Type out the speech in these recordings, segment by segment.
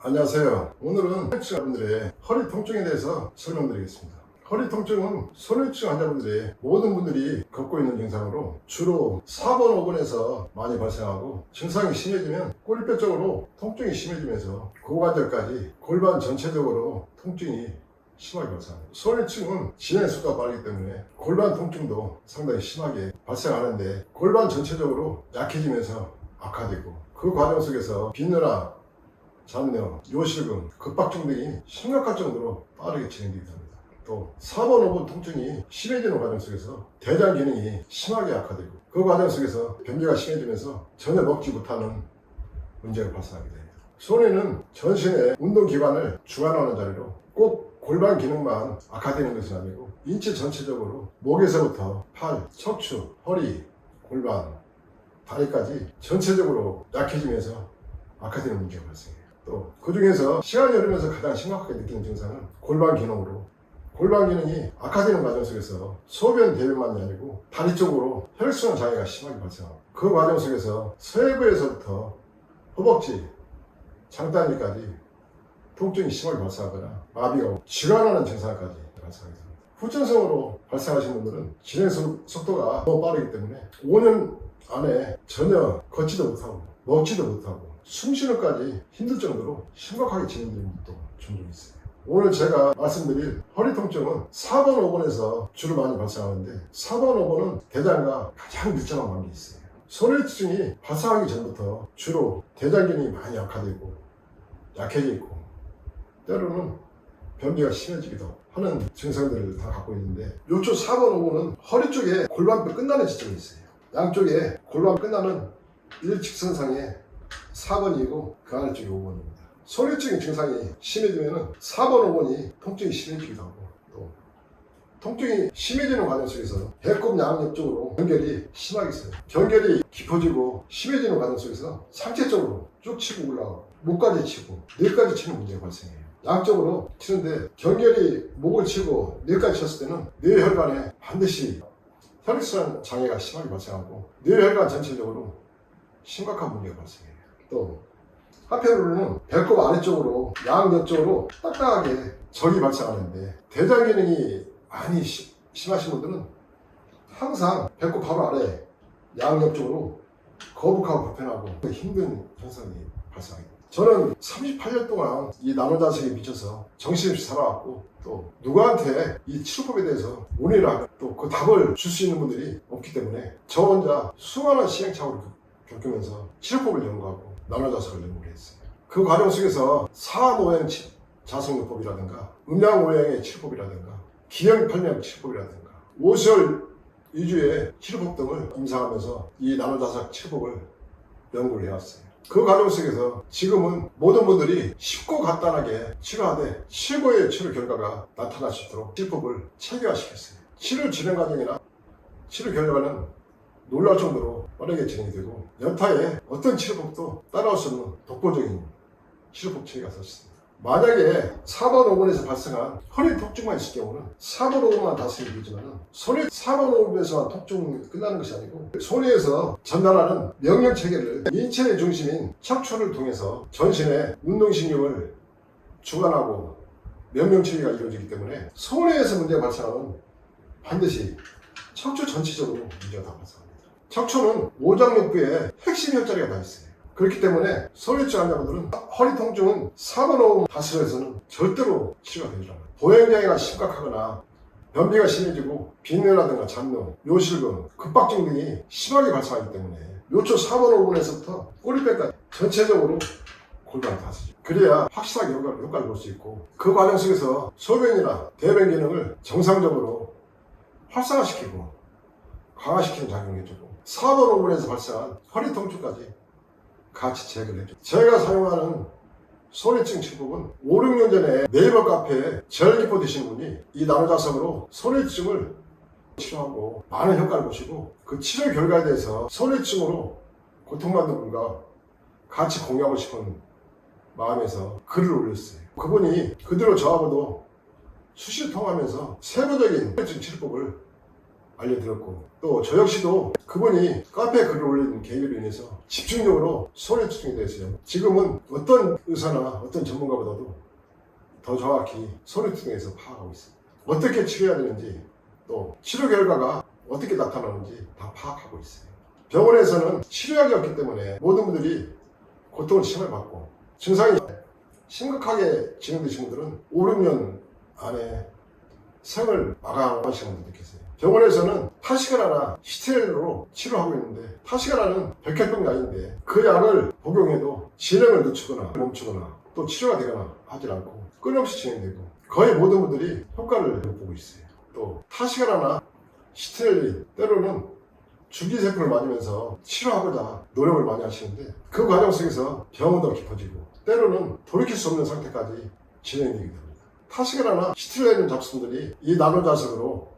안녕하세요. 오늘은 환자분들의 허리 통증에 대해서 설명드리겠습니다. 허리 통증은 손해증 환자분들의 모든 분들이 겪고 있는 증상으로 주로 4번, 5번에서 많이 발생하고 증상이 심해지면 꼬리뼈 쪽으로 통증이 심해지면서 고관절까지 골반 전체적으로 통증이 심하게 발생합니다. 손해증은 진행 속도가 빠르기 때문에 골반 통증도 상당히 심하게 발생하는데 골반 전체적으로 약해지면서 악화되고 그 과정 속에서 빈혈화, 잔뇨, 요실금, 급박증 등이 심각할 정도로 빠르게 진행되게 됩니다. 또 4번, 5번 통증이 심해지는 과정 속에서 대장 기능이 심하게 악화되고 그 과정 속에서 변비가 심해지면서 전혀 먹지 못하는 문제가 발생하게 됩니다. 손해는 전신의 운동기관을 주관하는 자리로 꼭 골반 기능만 악화되는 것은 아니고 인체 전체적으로 목에서부터 팔, 척추, 허리, 골반, 다리까지 전체적으로 약해지면서 악화되는 문제가 발생해요. 또 그 중에서 시간이 흐르면서 가장 심각하게 느끼는 증상은 골반 기능으로, 골반 기능이 악화되는 과정 속에서 소변, 대변만이 아니고 다리 쪽으로 혈액순환 장애가 심하게 발생하고 그 과정 속에서 쇄부에서부터 허벅지, 장단위까지 통증이 심하게 발생하거나 마비가 오고 질환하는 증상까지 발생하게 됩니다. 후천성으로 발생하신 분들은 진행 속도가 너무 빠르기 때문에 5년 안에 전혀 걷지도 못하고 먹지도 못하고 숨쉬는까지 힘들 정도로 심각하게 진행되는 것도 종종 있어요. 오늘 제가 말씀드릴 허리 통증은 4번, 5번에서 주로 많이 발생하는데 4번, 5번은 대장과 가장 밀접한 관계가 있어요. 손해증이 발생하기 전부터 주로 대장 기능이 많이 약화되고 약해져 있고 때로는 변비가 심해지기도 하는 증상들을 다 갖고 있는데 요쪽 4번, 5번은 허리 쪽에 골반뼈 끝나는 지점이 있어요. 양쪽에 골반 끝나는 일직선상에 4번이고 그 아래쪽이 5번입니다. 손해증의 증상이 심해지면 4번, 5번이 통증이 심해지기도 하고 또 통증이 심해지는 과정 속에서 배꼽 양옆쪽으로 경결이 심하게 있어요. 경결이 깊어지고 심해지는 과정 속에서 상체 쪽으로 쭉 치고 올라가고 목까지 치고 뇌까지 치는 문제가 발생해요. 양쪽으로 치는데 경결이 목을 치고 뇌까지 쳤을 때는 뇌혈관에 반드시 혈액순환 장애가 심하게 발생하고 뇌혈관 전체적으로 심각한 문제가 발생해요. 또 한편으로는 배꼽 아래쪽으로 양옆쪽으로 딱딱하게 적이 발생하는데 대장 기능이 많이 심하신 분들은 항상 배꼽 바로 아래 양옆쪽으로 거북하고 불편하고 힘든 현상이 발생합니다. 저는 38년 동안 이 나노자석에 미쳐서 정신없이 살아왔고 또 누구한테 이 치료법에 대해서 문의를 하면 또 그 답을 줄 수 있는 분들이 없기 때문에 저 혼자 수많은 시행착오를 겪으면서 치료법을 연구하고 나노자석을 연구를 했어요. 그 과정 속에서 사모행 자석요법이라든가 음양오행의 치료법이라든가 기형팔명 치료법이라든가 5설 위주의 치료법 등을 임상하면서 이 나노자석 치료법을 연구를 해왔어요. 그 과정 속에서 지금은 모든 분들이 쉽고 간단하게 치료하되 최고의 치료 결과가 나타날 수 있도록 치료법을 체계화시켰어요. 치료 진행 과정이나 치료 결과는 놀랄 정도로 빠르게 진행이 되고 여타의 어떤 치료법도 따라올 수 없는 독보적인 치료법 체계가 썼습니다. 만약에 4번, 5번에서 발생한 허리 통증만 있을 경우는 4번, 5번만 다스리면 되지만 손해 4번, 5번에서만 통증이 끝나는 것이 아니고 손해에서 전달하는 명령체계를 인체의 중심인 척추를 통해서 전신의 운동신경을 주관하고 명령체계가 이루어지기 때문에 손해에서 문제가 발생하면 반드시 척추 전체적으로 문제가 다 발생합니다. 척추는 오장육부에 핵심 혈자리가 다 있어요. 그렇기 때문에 손해증 환자분들은 허리 통증은 4번, 5번 다스려서는 절대로 치료가 되지 않아요. 보행장애가 심각하거나 변비가 심해지고 빈혈이라든가 잔뇨, 요실금, 급박증 등이 심하게 발생하기 때문에 요초 4번, 5번에서부터 꼬리뼈까지 전체적으로 골반을 다스리죠. 그래야 확실하게 효과를 볼 수 있고 그 과정 속에서 소변이나 대변 기능을 정상적으로 활성화시키고 강화시키는 작용을 해주고 4번, 5번에서 발생한 허리 통증까지 같이 제거를 해줘. 제가 사용하는 손해증 치료법은 5, 6년 전에 네이버 카페에 제일기포 되시는 분이 이 나노자석으로 손해증을 치료하고 많은 효과를 보시고 그 치료 결과에 대해서 손해증으로 고통받는 분과 같이 공유하고 싶은 마음에서 글을 올렸어요. 그분이 그대로 저하고도 수시로 통하면서 세부적인 손해증 치료법을 알려드렸고, 또 저 역시도 그분이 카페에 글을 올린 계기로 인해서 집중적으로 소뇌치중에 대해서요, 지금은 어떤 의사나 어떤 전문가보다도 더 정확히 소뇌치중에 대해서 파악하고 있습니다. 어떻게 치료해야 되는지, 또 치료 결과가 어떻게 나타나는지 다 파악하고 있어요. 병원에서는 치료약이 없기 때문에 모든 분들이 고통을 심하게 받고, 증상이 심각하게 진행되신 분들은 5, 6년 안에 생을 마감하시는 분들도 계세요. 병원에서는 타시가라나 스테로이드로 치료하고 있는데, 타시가라는 백혈병 약인데 그 약을 복용해도 진행을 늦추거나 멈추거나 또 치료가 되거나 하질 않고 끊임없이 진행되고, 거의 모든 분들이 효과를 못 보고 있어요. 또 타시가라나 스테로이드, 때로는 주기세포를 맞으면서 치료하고자 노력을 많이 하시는데, 그 과정 속에서 병은 더 깊어지고 때로는 돌이킬 수 없는 상태까지 진행되게 됩니다. 타시가라나 스테로이드 잡수분들이 이 나노자석으로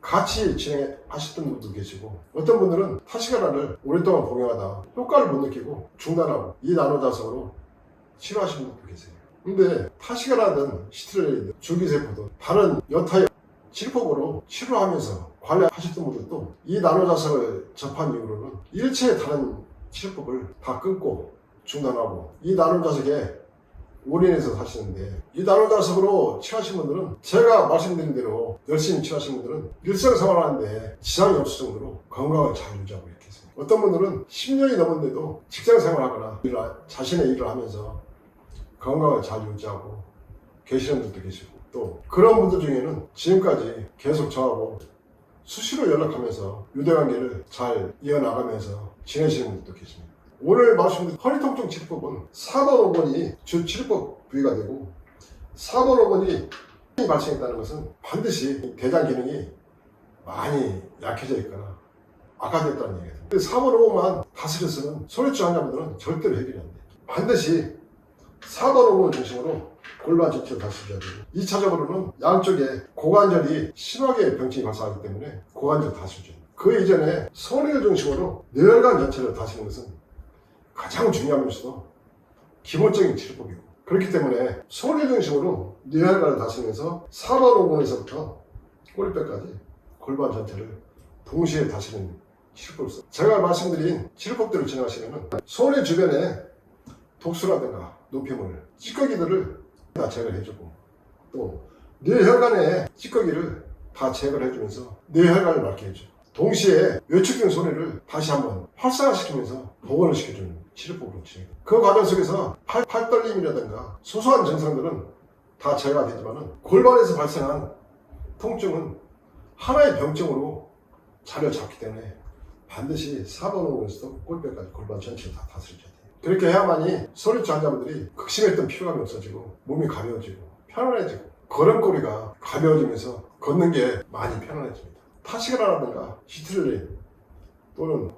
같이 진행하셨던 분도 계시고, 어떤 분들은 타시가라를 오랫동안 복용하다 효과를 못 느끼고 중단하고 이 나노자석으로 치료하신 분도 계세요. 근데 타시가라든 스테로이드, 줄기세포든 다른 여타의 치료법으로 치료하면서 관리하셨던 분들도 이 나노자석을 접한 이후로는 일체의 다른 치료법을 다 끊고 중단하고 이 나노자석에 올인해서 사시는데, 이 나노자석으로 치료하신 분들은 제가 말씀드린 대로 열심히 치료하신 분들은 일상생활하는데 지장이 없을 정도로 건강을 잘 유지하고 이렇게 있습니다. 어떤 분들은 10년이 넘었는데도 직장생활하거나 자신의 일을 하면서 건강을 잘 유지하고 계시는 분들도 계시고, 또 그런 분들 중에는 지금까지 계속 저하고 수시로 연락하면서 유대관계를 잘 이어나가면서 지내시는 분들도 계십니다. 오늘 말씀드린 허리통증 치료법은 4번, 5번이 주 치료법 부위가 되고, 4번, 5번이 발생했다는 것은 반드시 대장 기능이 많이 약해져 있거나 악화됐다는 얘기예요. 4번, 5번만 다스려서는 소뇌치중 환자분들은 절대로 해결이 안 돼요. 반드시 4번, 5번을 중심으로 골반 전체를 다스려야 되고, 2차적으로는 양쪽에 고관절이 심하게 병증이 발생하기 때문에 고관절 다스려줘야 돼요. 그 이전에 소뇌를 중심으로 뇌혈관 전체를 다스리는 것은 가장 중요하면서도 기본적인 치료법이고, 그렇기 때문에 소뇌 중심으로 뇌혈관을 다스리면서 4번, 5번에서부터 꼬리뼈까지 골반 전체를 동시에 다스리는 치료법을 써요. 제가 말씀드린 치료법대로 진행하시면 소뇌 주변에 독소라든가 노폐물, 찌꺼기들을 다 제거를 해주고, 또 뇌혈관의 찌꺼기를 다 제거를 해주면서 뇌혈관을 맑게 해주고, 동시에 외축된 소뇌를 다시 한번 활성화시키면서 복원을 시켜주는 치료법으로 진행해요. 그 과정 속에서 팔떨림이라든가 소소한 증상들은 다 제거가 되지만 골반에서 발생한 통증은 하나의 병증으로 자리를 잡기 때문에 반드시 4번, 5번에서도 골뼈까지 골반 전체를 다 다스려줘야 돼요. 그렇게 해야만이 소뇌치중 환자분들이 극심했던 피로감이 없어지고 몸이 가벼워지고 편안해지고, 걸음걸이가 가벼워지면서 걷는 게 많이 편안해집니다. 타시가라든가 스테로이드 또는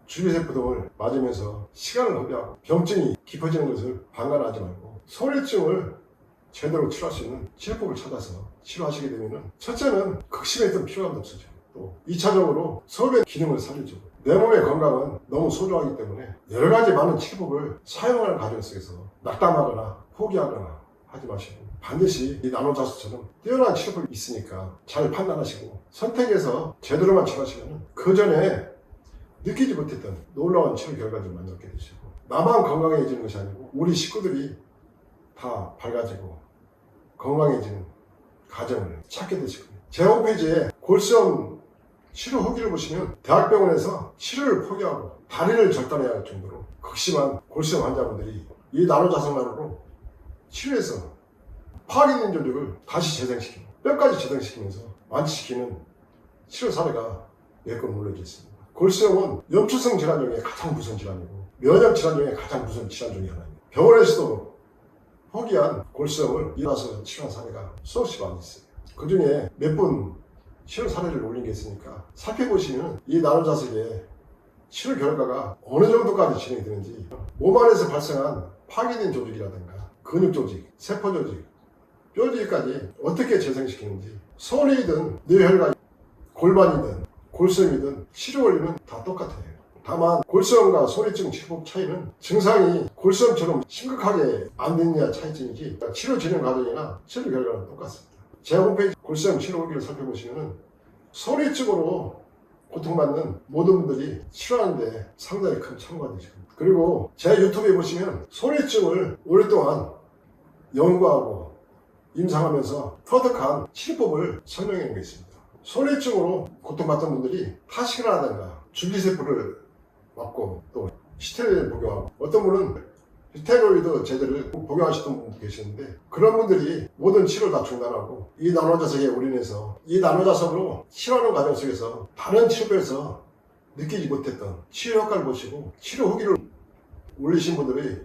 줄기세포 등을 맞으면서 시간을 허비하고 병증이 깊어지는 것을 방관하지 말고 소뇌치중을 제대로 치료할 수 있는 치료법을 찾아서 치료하시게 되면, 첫째는 극심했던 피로감도 없어지고, 또 2차적으로 소변 기능을 살려주고, 내 몸의 건강은 너무 소중하기 때문에 여러 가지 많은 치료법을 사용하는 과정 속에서 낙담하거나 포기하거나 하지 마시고, 반드시 이 나노자석처럼 뛰어난 치료법이 있으니까 잘 판단하시고 선택해서 제대로만 치료하시면 그 전에 느끼지 못했던 놀라운 치료 결과들을 많이 얻게 되시고, 나만 건강해지는 것이 아니고 우리 식구들이 다 밝아지고 건강해지는 과정을 찾게 되실 겁니다. 제 홈페이지에 골수염 치료 후기를 보시면 대학병원에서 치료를 포기하고 다리를 절단해야 할 정도로 극심한 골수염 환자분들이 이 나노자석 나노로 치료해서 파괴된 조직을 다시 재생시키고 뼈까지 재생시키면서 완치시키는 치료 사례가 몇 건 올려져 있습니다. 골수염은 염증성 질환 중에 가장 무서운 질환이고 면역 질환 중에 가장 무서운 질환 중에 하나입니다. 병원에서도 포기한 골수염을 일어나서 치료한 사례가 수없이 많이 있어요. 그 중에 몇 분 치료 사례를 올린 게 있으니까 살펴보시면 이 나노자석의 치료 결과가 어느 정도까지 진행이 되는지, 몸 안에서 발생한 파괴된 조직이라든가 근육 조직, 세포 조직, 뼈 조직까지 어떻게 재생시키는지, 소뇌이든 뇌혈관, 골반이든 골수염이든 치료 원리는 다 똑같아요. 다만 골수염과 소뇌치중 치료법 차이는 증상이 골수염처럼 심각하게 안 되느냐 차이점이지, 치료 진행 과정이나 치료 결과는 똑같습니다. 제 홈페이지 골수염 치료 후기를 살펴보시면 소리증으로 고통받는 모든 분들이 치료하는데 상당히 큰 참고가 되죠. 그리고 제 유튜브에 보시면 소리증을 오랫동안 연구하고 임상하면서 터득한 치료법을 설명해 놓은 게 있습니다. 소리증으로 고통받던 분들이 하식을 하다가 줄기세포를 맞고 또 스테로이드를 복용하고 어떤 분은 스테로이드 제제를 복용하셨던 분도 계시는데 그런 분들이 모든 치료를 다 중단하고 이 나노자석에 올인해서 이 나노자석으로 치료하는 과정 속에서 다른 치료법에서 느끼지 못했던 치료 효과를 보시고 치료 후기를 올리신 분들이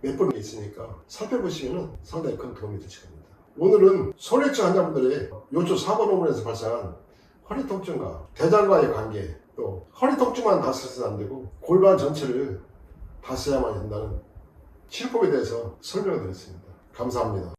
몇 분 있으니까 살펴보시면 상당히 큰 도움이 되실 겁니다. 오늘은 소리증 환자분들의 요초 4번 호문에서 발생한 허리 통증과 대장과의 관계, 또 허리 통증만 다스려서는 안 되고 골반 전체를 다스려야만 된다는 치료법에 대해서 설명을 드렸습니다. 감사합니다.